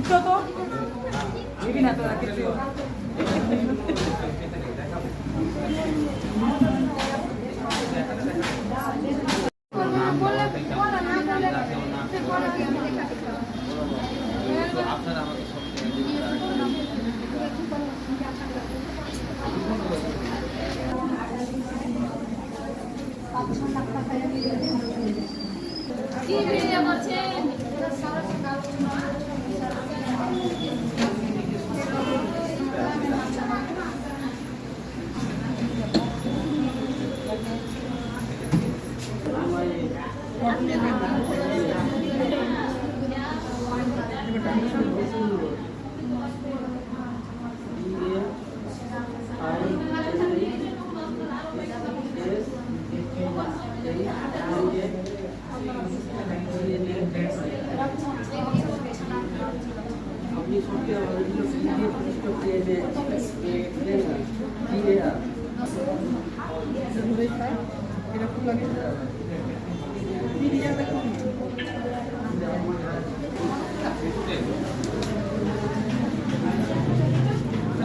তো দিবি না তোরা কিছু আপনারা আমাকে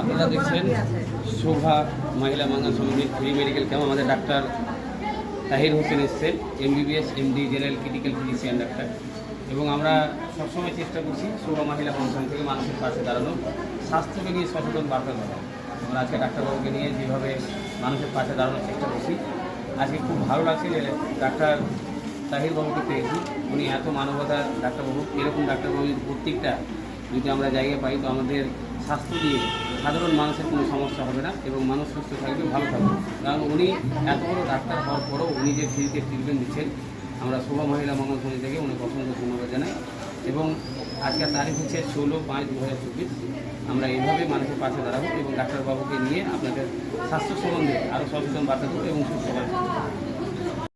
আপনারা দেখছেন শোভা মহিলা মঙ্গল সমিতির ফ্রি মেডিকেল ক্যাম্প। আমাদের ডাক্তার তাহির হোসেন এসছেন, MBBS MD general critical physician doctor. এবং আমরা সবসময় চেষ্টা করছি শোভা মহিলা ফাউন্ডেশন থেকে মানুষের পাশে দাঁড়ানো, স্বাস্থ্যকে নিয়ে সচেতন বার্তা দেওয়া। আমরা আজকে ডাক্তারবাবুকে নিয়ে যেভাবে মানুষের পাশে দাঁড়ানোর চেষ্টা করছি, আজকে খুব ভালো লাগছে যে ডাক্তার তাহির বাবুকে পেয়েছি। উনি এত মানবতার ডাক্তারবাবু। এরকম ডাক্তারবাবুর প্রত্যেকটা যদি আমরা জায়গায় পাই তো আমাদের স্বাস্থ্য দিয়ে সাধারণ মানুষের কোনো সমস্যা হবে না এবং মানুষ সুস্থ থাকবে, ভালো থাকবে। কারণ উনি এত বড় ডাক্তার হওয়ার পরেও উনি যে ফ্রিতে ট্রিটমেন্ট দিচ্ছেন, আমরা শোভা মহিলা মঙ্গল সমিতি থেকে উনি অসংখ্য ধন্যবাদ জানাই। এবং আজকের তারিখ হচ্ছে 16/5/2024। আমরা এইভাবে মানুষের পাশে দাঁড়াবো এবং ডাক্তারবাবুকে নিয়ে আপনাদের স্বাস্থ্য সম্বন্ধে আরও সচেতন বার্তা দেবো এবং সুস্থ